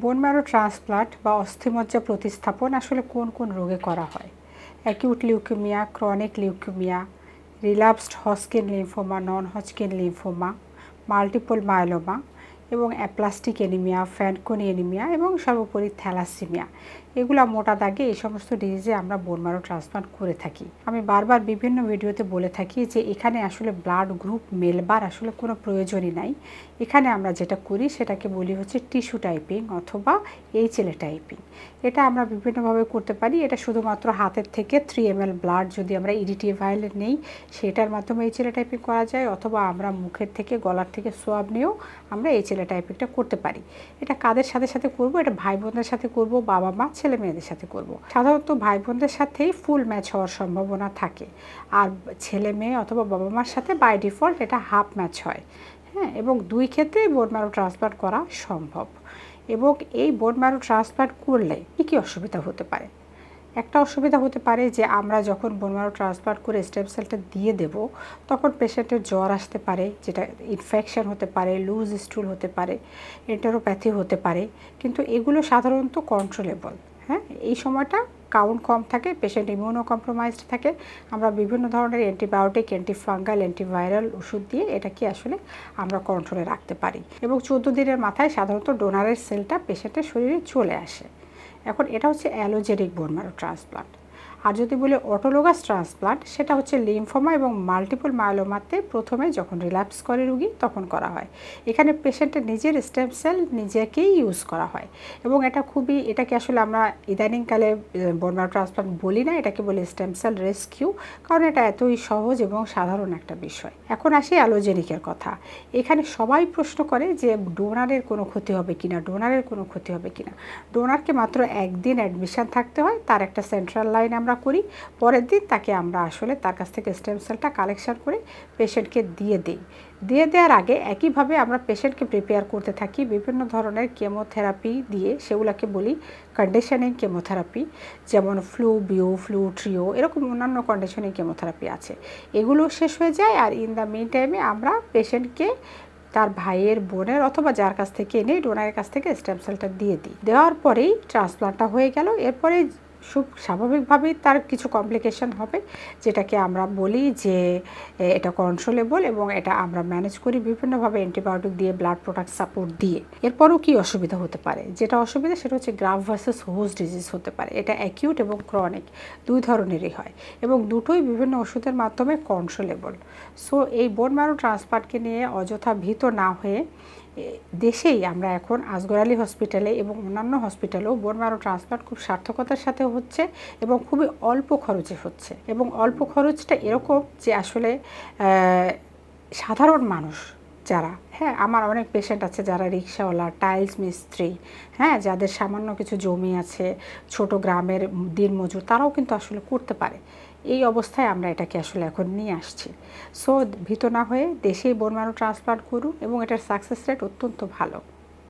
Bone marrow transplant বা অস্থিমজ্জা প্রতিস্থাপন আসলে কোন কোন রোগে করা হয়? Acute leukaemia, chronic leukaemia, relapsed Hodgkin lymphoma, non Hodgkin lymphoma, multiple myeloma এবং অ্যাপ্লাস্টিক অ্যানিমিয়া, ফ্যানকোনি অ্যানিমিয়া এবং সর্বোপরি থ্যালাসেমিয়া, এগুলা মোটা দাগে এই সমস্ত ডিজিজে আমরা বোন ম্যারো ট্রান্সপ্লান্ট করে থাকি। আমি বারবার বিভিন্ন ভিডিওতে বলে থাকি যে এখানে আসলে ব্লাড গ্রুপ মেলবার আসলে কোনো প্রয়োজনই নাই। এখানে আমরা যেটা করি সেটাকে বলি হচ্ছে টিস্যু টাইপিং অথবা HLA টাইপিং। এটা আমরা বিভিন্নভাবে করতে পারি। এটা শুধুমাত্র হাতের থেকে 3 ml ব্লাড যদি আমরা ইডিটি ভায়োলেট নেই সেটার মাধ্যমে HLA টাইপিং করা যায়, অথবা আমরা মুখের থেকে গলার থেকে সোয়াব নিয়েও আমরা HLA টাইপিংটা করতে পারি। এটা কাদের সাথে সাথে করব? এটা ভাই বোনদের সাথে করব, বাবা মা ছেলে মেয়েদের সাথে করব। সাধারণত ভাই বোনদের সাথেই ফুল ম্যাচ হওয়ার সম্ভাবনা থাকে, আর ছেলে মেয়ে অথবা বাবা মার সাথে বাই ডিফল্ট এটা হাফ ম্যাচ হয়। হ্যাঁ, এবং দুই ক্ষেত্রেই বোন ম্যারো ট্রান্সপ্লান্ট করা সম্ভব। এবং এই বোন ম্যারো ট্রান্সপ্লান্ট করলে কী অসুবিধা হতে পারে? একটা অসুবিধা হতে পারে যে আমরা যখন বোন ম্যারো ট্রান্সপ্লান্ট করে স্টেম সেলটা দিয়ে দেব তখন পেশেন্টের জ্বর আসতে পারে, যেটা ইনফেকশন হতে পারে, লুজ স্টুল হতে পারে, এন্টেরোপ্যাথি হতে পারে, কিন্তু এগুলো সাধারণত কন্ট্রোলেবল। হ্যাঁ, এই সময়টা কাউন্ট কম থাকে, পেশেন্ট ইমিউনো কম্প্রোমাইজড থাকে। আমরা বিভিন্ন ধরনের অ্যান্টিবায়োটিক, অ্যান্টিফাঙ্গাল, অ্যান্টিভাইরাল ওষুধ দিয়ে এটাকে আসলে আমরা কন্ট্রোলে রাখতে পারি এবং 14 দিনের মাথায় সাধারণত ডোনারের সেলটা পেশেন্টের শরীরে চলে আসে। এখন এটা হচ্ছে অ্যালোজেনিক বোন ম্যারো ট্রান্সপ্লান্ট। আর যদি বলি অটোলোগাস ট্রান্সপ্লান্ট, সেটা হচ্ছে লিম্ফোমা এবং মাল্টিপল মায়োলোমাতে প্রথমে যখন রিল্যাপস করে রুগী তখন করা হয়। এখানে পেশেন্টের নিজের স্টেম সেল নিজেকেই ইউজ করা হয় এবং এটাকে আসলে আমরা ইদানিংকালে বোন ম্যারো ট্রান্সপ্লান্ট বলি না, এটাকে বলি স্টেম সেল রেস্কিউ, কারণ এটা এতই সহজ এবং সাধারণ একটা বিষয়। এখন আসি অ্যালোজেনিকের কথা। এখানে সবাই প্রশ্ন করে যে ডোনারের কোনো ক্ষতি হবে কিনা, ডোনারের কোনো ক্ষতি হবে কিনা। ডোনারকে মাত্র একদিন অ্যাডমিশন থাকতে হয়, তার একটা সেন্ট্রাল লাইন আমরা করি, পরের দিন তাকে আমরা আসলে তার কাছ থেকে স্টেম সেলটা কালেকশন করে পেশেন্টকে দিয়ে দিই। দিয়ে দেওয়ার আগে একইভাবে আমরা পেশেন্টকে প্রিপেয়ার করতে থাকি বিভিন্ন ধরনের কেমোথেরাপি দিয়ে, সেগুলোকে বলি কন্ডিশনিং কেমোথেরাপি, যেমন ফ্লু বিও, ফ্লু ট্রিও, এরকম অন্যান্য কন্ডিশনিং কেমোথেরাপি আছে। এগুলো শেষ হয়ে যায় আর ইন দ্য মিন টাইমে আমরা পেশেন্টকে তার ভাইয়ের, বোনের অথবা যার কাছ থেকে এনে ডোনারের কাছ থেকে স্টেম সেলটা দিয়ে দিই। দেওয়ার পরেই ট্রান্সপ্লান্টটা হয়ে গেল। এরপরে খুব স্বাভাবিকভাবেই তার কিছু কমপ্লিকেশন হবে, যেটাকে আমরা বলি যে এটা কন্ট্রোলেবল এবং এটা আমরা ম্যানেজ করি বিভিন্নভাবে অ্যান্টিবায়োটিক দিয়ে, ব্লাড প্রোডাক্ট সাপোর্ট দিয়ে। এরপরও কি অসুবিধা হতে পারে? যেটা অসুবিধা সেটা হচ্ছে গ্রাফ ভার্সাস হোস্ট ডিজিজ হতে পারে। এটা অ্যাকিউট এবং ক্রনিক দুই ধরনেরই হয় এবং দুটোই বিভিন্ন ওষুধের মাধ্যমে কন্ট্রোলেবল। সো এই বোন ম্যারো ট্রান্সপ্লান্টকে নিয়ে অযথা ভীত না হয়ে দেশেই আমরা এখন আসগর আলী হসপিটালে এবং অন্যান্য হসপিটালেও বোন ম্যারো ট্রান্সপ্লান্ট খুব সার্থকতার সাথে হচ্ছে এবং খুবই অল্প খরচে হচ্ছে। এবং অল্প খরচটা এরকম যে আসলে সাধারণ মানুষ যারা, হ্যাঁ, আমার অনেক পেশেন্ট আছে যারা রিক্সাওয়ালা, টাইলস মিস্ত্রি, হ্যাঁ, যাদের সামান্য কিছু জমি আছে, ছোট গ্রামের দিনমজুর, তারাও কিন্তু আসলে করতে পারে। এই অবস্থায় আমরা এটাকে আসলে এখন নিয়ে আসছি। সো ভীত না হয়ে দেশেই বোন ম্যারো ট্রান্সপ্লান্ট করুন এবং এটার সাকসেস রেট অত্যন্ত ভালো।